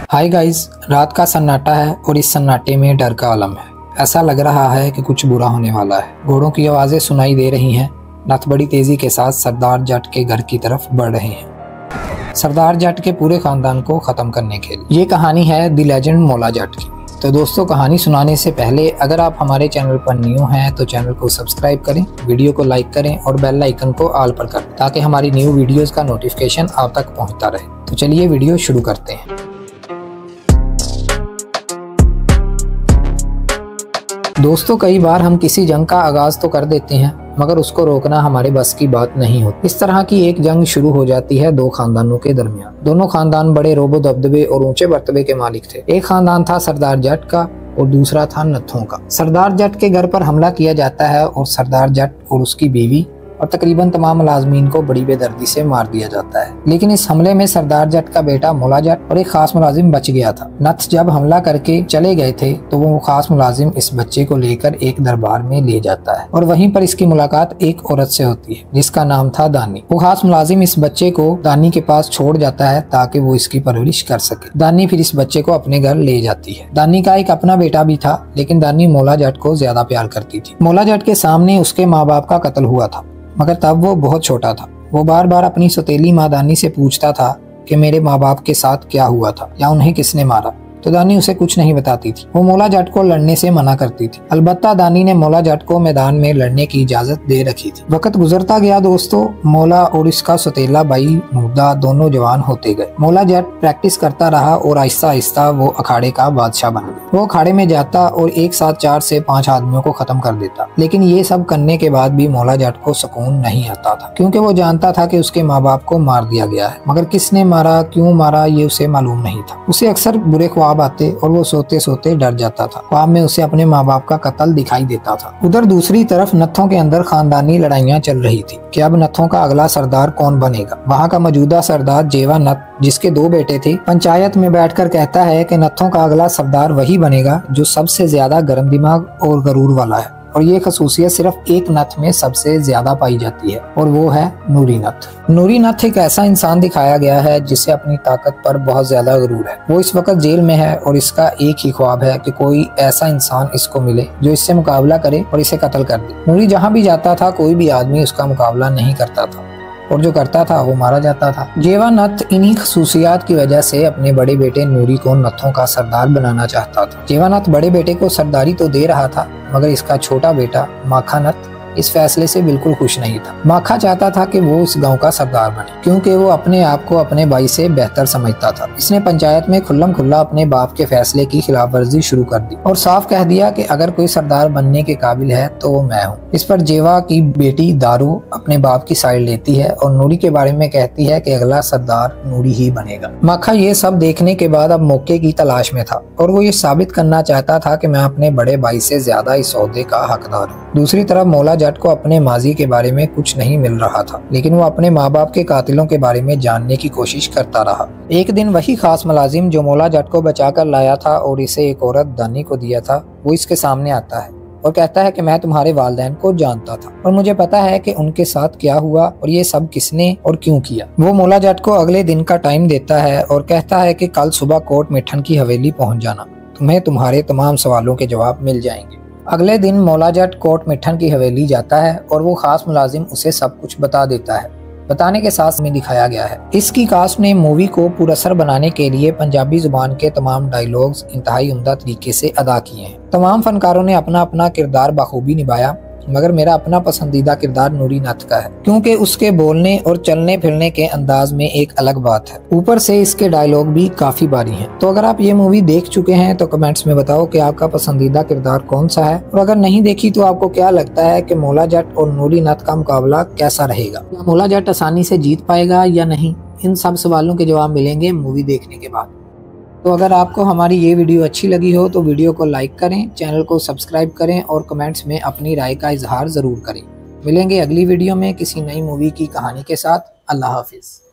Hi guys, रात का सन्नाटा है और इस सन्नाटे में डर का आलम है। ऐसा लग रहा है कि कुछ बुरा होने वाला है। घोड़ों की आवाज़ें सुनाई दे रही हैं। नथ बड़ी तेजी के साथ सरदार जट के घर की तरफ बढ़ रहे हैं, सरदार जट के पूरे खानदान को ख़त्म करने के लिए। ये कहानी है द लेजेंड मौला जट की। तो दोस्तों, कहानी सुनाने से पहले अगर आप हमारे चैनल पर न्यू हैं तो चैनल को सब्सक्राइब करें, वीडियो को लाइक करें और बेल आइकन को ऑल पर करें ताकि हमारी न्यू वीडियोस का नोटिफिकेशन आप तक पहुंचता रहे। तो चलिए वीडियो शुरू करते हैं। दोस्तों, कई बार हम किसी जंग का आगाज तो कर देते हैं मगर उसको रोकना हमारे बस की बात नहीं होती। इस तरह की एक जंग शुरू हो जाती है दो खानदानों के दरमियान। दोनों खानदान बड़े रोबो दबदबे और ऊंचे मर्तबे के मालिक थे। एक खानदान था सरदार जट का और दूसरा था नत्थों का। सरदार जट के घर पर हमला किया जाता है और सरदार जट और उसकी बीवी और तकरीबन तमाम मुलाजमीन को बड़ी बेदर्दी से मार दिया जाता है। लेकिन इस हमले में सरदार जट का बेटा मौला जट और एक खास मुलाजिम बच गया था। नत्थ जब हमला करके चले गए थे तो वो खास मुलाजिम इस बच्चे को लेकर एक दरबार में ले जाता है और वहीं पर इसकी मुलाकात एक औरत से होती है जिसका नाम था दानी। वो खास मुलाजिम इस बच्चे को दानी के पास छोड़ जाता है ताकि वो इसकी परवरिश कर सके। दानी फिर इस बच्चे को अपने घर ले जाती है। दानी का एक अपना बेटा भी था, लेकिन दानी मौला जट को ज्यादा प्यार करती थी। मौला जट के सामने उसके माँ बाप का कत्ल हुआ था मगर तब वो बहुत छोटा था। वो बार बार अपनी सौतेली माँ दानी से पूछता था कि मेरे माँ बाप के साथ क्या हुआ था या उन्हें किसने मारा, तो दानी उसे कुछ नहीं बताती थी। वो मौला जट को लड़ने से मना करती थी। अलबत्ता दानी ने मौला जट को मैदान में लड़ने की इजाजत दे रखी थी। वक्त गुजरता गया दोस्तों, मौला और इसका सौतेला भाई मुर्दा दोनों जवान होते गए। मौला जट प्रैक्टिस करता रहा और आहिस्ता आहिस्ता वो अखाड़े का बादशाह बन गया। वो अखाड़े में जाता और एक साथ 4 से 5 आदमियों को खत्म कर देता। लेकिन ये सब करने के बाद भी मौला जट को सुकून नहीं आता था, क्योंकि वो जानता था कि उसके माँ बाप को मार दिया गया है, मगर किसने मारा, क्यों मारा, ये उसे मालूम नहीं था। उसे अक्सर बुरे ख्वाब आते और वो सोते सोते डर जाता था। ख्वाब में उसे अपने माँ बाप का कत्ल दिखाई देता था। उधर दूसरी तरफ नत्थों के अंदर खानदानी लड़ाइयाँ चल रही थी कि अब नत्थों का अगला सरदार कौन बनेगा। वहाँ का मौजूदा सरदार जेवा नत्थ, जिसके 2 बेटे थे, पंचायत में बैठकर कहता है कि नत्थों का अगला सरदार वही बनेगा जो सबसे ज्यादा गर्म दिमाग और गरूर वाला है। और ये खसूसियत सिर्फ एक नत्थ में सबसे ज्यादा पाई जाती है और वो है नूरी नत्थ। नूरी नत्थ एक ऐसा इंसान दिखाया गया है जिसे अपनी ताकत पर बहुत ज्यादा गरूर है। वो इस वक्त जेल में है और इसका एक ही ख्वाब है कि कोई ऐसा इंसान इसको मिले जो इससे मुकाबला करे और इसे कत्ल कर दे। नूरी जहाँ भी जाता था कोई भी आदमी उसका मुकाबला नहीं करता था और जो करता था वो मारा जाता था। जेवा नत्थ इन्हीं खसूसियात की वजह से अपने बड़े बेटे नूरी को नत्थों का सरदार बनाना चाहता था। जेवा नत्थ बड़े बेटे को सरदारी तो दे रहा था मगर इसका छोटा बेटा माखा नत्थ इस फैसले से बिल्कुल खुश नहीं था। माखा चाहता था कि वो इस गांव का सरदार बने, क्योंकि वो अपने आप को अपने भाई से बेहतर समझता था। इसने पंचायत में खुल्लम खुल्ला अपने बाप के फैसले की खिलाफ वर्जी शुरू कर दी और साफ कह दिया कि अगर कोई सरदार बनने के काबिल है तो वो मैं हूँ। इस पर जेवा की बेटी दारू अपने बाप की साइड लेती है और नूरी के बारे में कहती है कि अगला सरदार नूरी ही बनेगा। माखा ये सब देखने के बाद अब मौके की तलाश में था और वो ये साबित करना चाहता था कि मैं अपने बड़े भाई से ज्यादा इस ओहदे का हकदार हूँ। दूसरी तरफ मौला जट को अपने माजी के बारे में कुछ नहीं मिल रहा था, लेकिन वो अपने माँ बाप के कातिलों के बारे में जानने की कोशिश करता रहा। एक दिन वही खास मुलाजिम जो मौला जट को बचा कर लाया था और इसे एक औरत दानी को दिया था, वो इसके सामने आता है और कहता है कि मैं तुम्हारे वालिदैन को जानता था और मुझे पता है कि उनके साथ क्या हुआ और ये सब किसने और क्यों किया। वो मौला जट को अगले दिन का टाइम देता है और कहता है कि कल सुबह कोट मिठन की हवेली पहुंच जाना, तुम्हें तुम्हारे तमाम सवालों के जवाब मिल जाएंगे। अगले दिन मौला जट कोट मिठन की हवेली जाता है और वो खास मुलाजिम उसे सब कुछ बता देता है। बताने के साथ में दिखाया गया है। इसकी कास्ट ने मूवी को पुरअसर बनाने के लिए पंजाबी जुबान के तमाम डायलॉग्स इंतहाई उम्दा तरीके से अदा किए हैं। तमाम फनकारों ने अपना अपना किरदार बखूबी निभाया, मगर मेरा अपना पसंदीदा किरदार नूरी नत्थ का है, क्योंकि उसके बोलने और चलने फिरने के अंदाज में एक अलग बात है। ऊपर से इसके डायलॉग भी काफी भारी हैं। तो अगर आप ये मूवी देख चुके हैं तो कमेंट्स में बताओ कि आपका पसंदीदा किरदार कौन सा है, और अगर नहीं देखी तो आपको क्या लगता है कि मौला जट और नूरी नत्थ का मुकाबला कैसा रहेगा। मौला जट आसानी से जीत पाएगा या नहीं, इन सब सवालों के जवाब मिलेंगे मूवी देखने के बाद। तो अगर आपको हमारी ये वीडियो अच्छी लगी हो तो वीडियो को लाइक करें, चैनल को सब्सक्राइब करें और कमेंट्स में अपनी राय का इजहार ज़रूर करें। मिलेंगे अगली वीडियो में किसी नई मूवी की कहानी के साथ। अल्लाह हाफिज़।